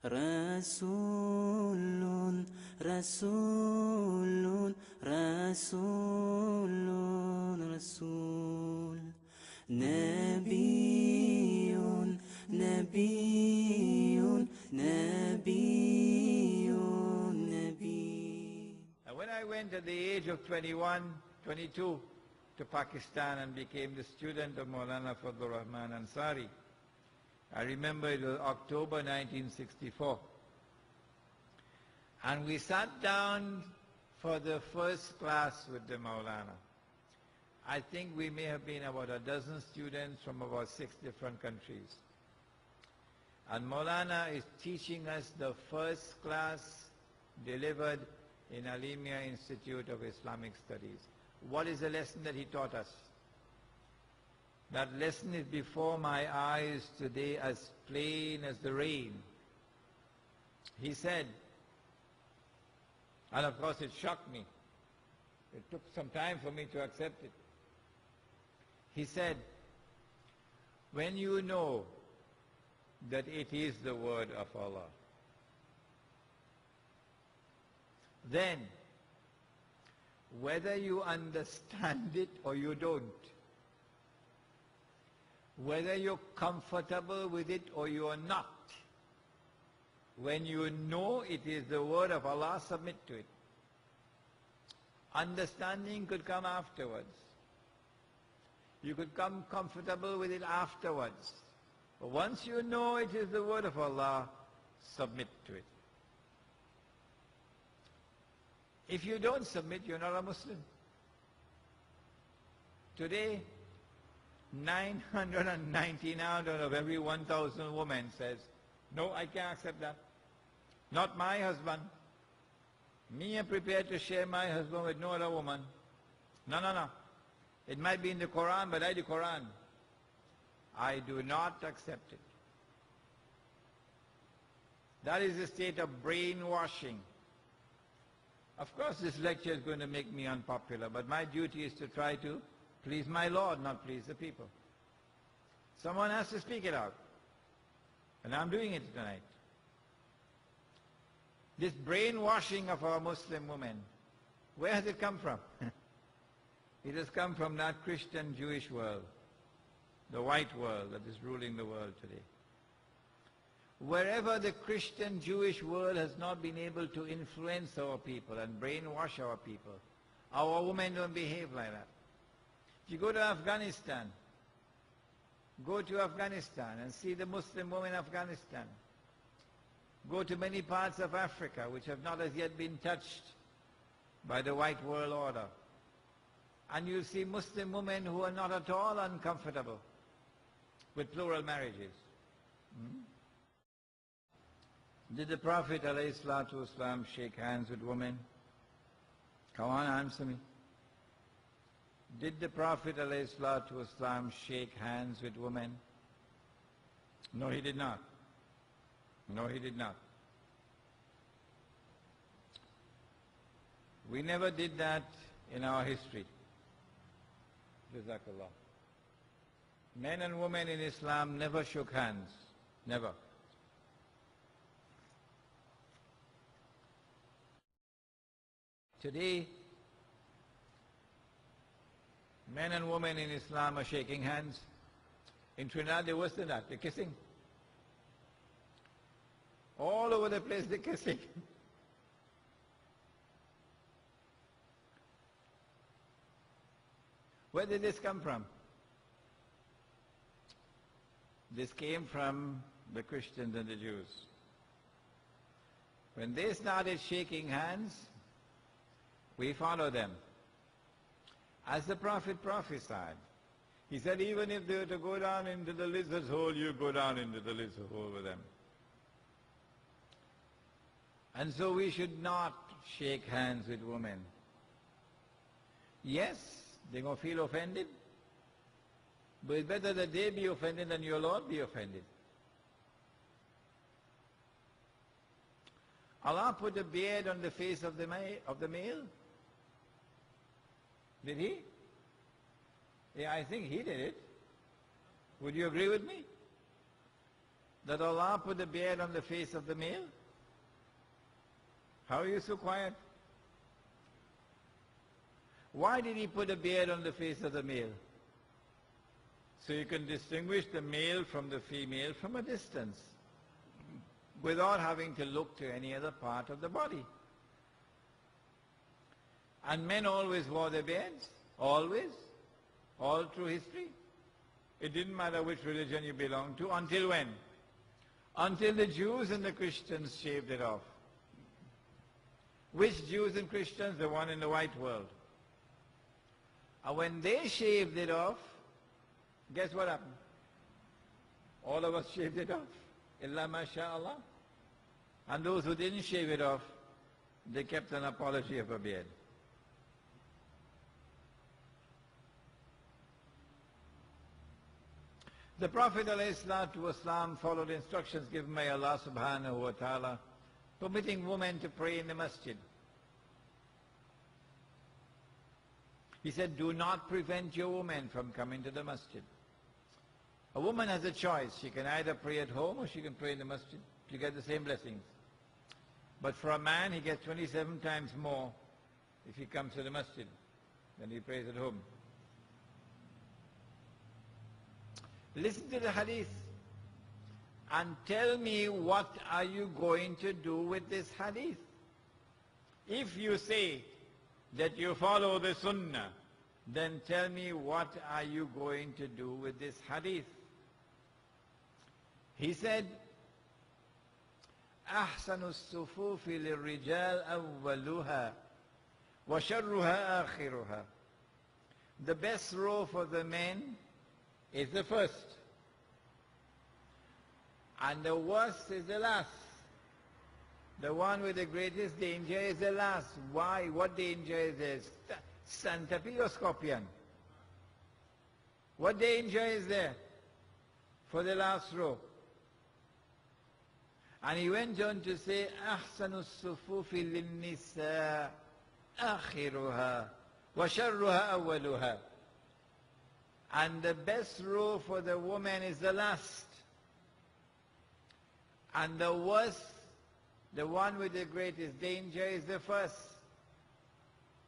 Rasulun, Rasulun, Rasulun, Rasul. Nabiyun, Nabiyun, Nabiyun, Nabi. And when I went at the age of 21, 22 to Pakistan and became the student of Maulana Fadlur Rahman Ansari, I remember it was October 1964. And we sat down for the first class with the Maulana. I think we may have been about a dozen students from about 6 different countries. And Maulana is teaching us the first class delivered in Alimia Institute of Islamic Studies. What is the lesson that he taught us? That lesson is before my eyes today as plain as the rain. He said, and of course it shocked me. It took some time for me to accept it. He said, when you know that it is the word of Allah, then whether you understand it or you don't, whether you're comfortable with it or you are not, when you know it is the word of Allah, submit to it. Understanding could come afterwards. You could come comfortable with it afterwards. But once you know it is the word of Allah, submit to it. If you don't submit, you're not a Muslim. Today, 999 out of every 1,000 women says, no, I can't accept that. Not my husband. Me, I'm prepared to share my husband with no other woman. No, no, no. It might be in the Quran, but I the Quran. I do not accept it. That is the state of brainwashing. Of course, this lecture is going to make me unpopular, but my duty is to try to please my Lord, not please the people. Someone has to speak it out. And I'm doing it tonight. This brainwashing of our Muslim women, where has it come from? It has come from that Christian Jewish world, the white world that is ruling the world today. Wherever the Christian Jewish world has not been able to influence our people and brainwash our people, our women don't behave like that. If you go to Afghanistan and see the Muslim women in Afghanistan. Go to many parts of Africa which have not as yet been touched by the white world order. And you'll see Muslim women who are not at all uncomfortable with plural marriages. Did the Prophet ﷺ shake hands with women? Come on, answer me. Did the Prophet ﷺ shake hands with women? No, he did not. No, he did not. We never did that in our history. Jazakallah. Men and women in Islam never shook hands. Never. Today, men and women in Islam are shaking hands. In Trinidad, they're worse than that. They're kissing. All over the place, they're kissing. Where did this come from? This came from the Christians and the Jews. When they started shaking hands, we follow them. As the Prophet prophesied, he said, even if they were to go down into the lizard's hole, you go down into the lizard's hole with them. And so we should not shake hands with women. Yes, they're going to feel offended, but it's better that they be offended than your Lord be offended. Allah put a beard on the face of the male. Did he? Yeah, I think he did it. Would you agree with me? that Allah put a beard on the face of the male? How are you so quiet? Why did He put a beard on the face of the male? So you can distinguish the male from the female from a distance, without having to look to any other part of the body. And men always wore their beards, always, all through history. It didn't matter which religion you belonged to, until when? Until the Jews and the Christians shaved it off. Which Jews and Christians? The one in the white world. And when they shaved it off, guess what happened? All of us shaved it off. Illa masha'Allah. And those who didn't shave it off, they kept an apology of a beard. The Prophet ﷺ followed instructions given by Allah subhanahu wa ta'ala, permitting women to pray in the masjid. He said, do not prevent your women from coming to the masjid. A woman has a choice. She can either pray at home or she can pray in the masjid. She gets the same blessings. But for a man, he gets 27 times more if he comes to the masjid than he prays at home. Listen to the hadith and tell me, what are you going to do with this hadith? If you say that you follow the sunnah, then tell me, what are you going to do with this hadith? He said, أحسن الصفوف للرجال أولها وشرها آخرها. The best row for the men is the first, and the worst is the last. The one with the greatest danger is the last. Why? What danger is this? Centipede or scorpion? What danger is there for the last row? And he went on to say, أحسن الصفوف للنساء آخرها وشرها أولها. And the best row for the woman is the last. And the worst, the one with the greatest danger, is the first.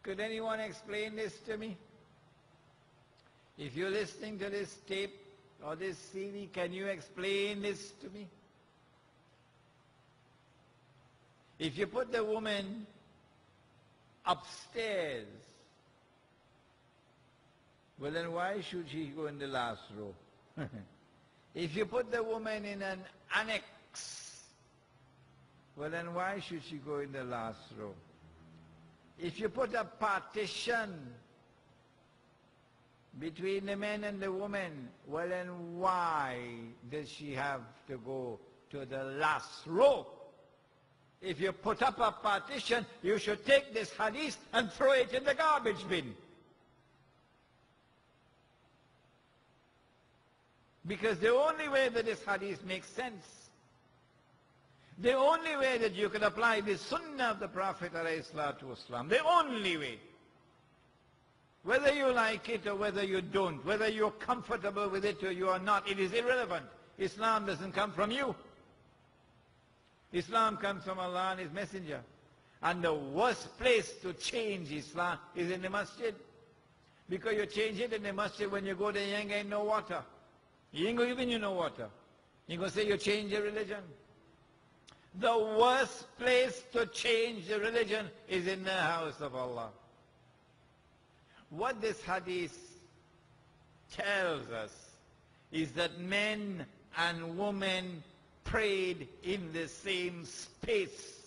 Could anyone explain this to me? If you're listening to this tape or this CD, can you explain this to me? If you put the woman upstairs, well then why should she go in the last row? If you put the woman in an annex, well then why should she go in the last row? If you put a partition between the men and the woman, well then why does she have to go to the last row? If you put up a partition, you should take this hadith and throw it in the garbage bin. Because the only way that this hadith makes sense, the only way that you can apply the sunnah of the Prophet ﷺ, the only way, whether you like it or whether you don't, whether you're comfortable with it or you are not, it is irrelevant. Islam doesn't come from you. Islam comes from Allah and His Messenger. And the worst place to change Islam is in the masjid. Because you change it in the masjid, when you go there, you ain't getting no water. He ain't going to give you no water. You're going to say you change your religion. The worst place to change the religion is in the house of Allah. What this hadith tells us is that men and women prayed in the same space.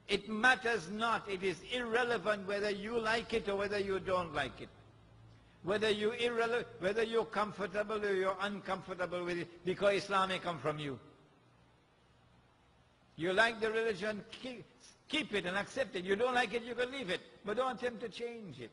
It matters not. It is irrelevant whether you like it or whether you don't like it. Whether you're comfortable or you're uncomfortable with it, because Islam may come from you. You like the religion, keep it and accept it. You don't like it, you can leave it. But don't attempt to change it.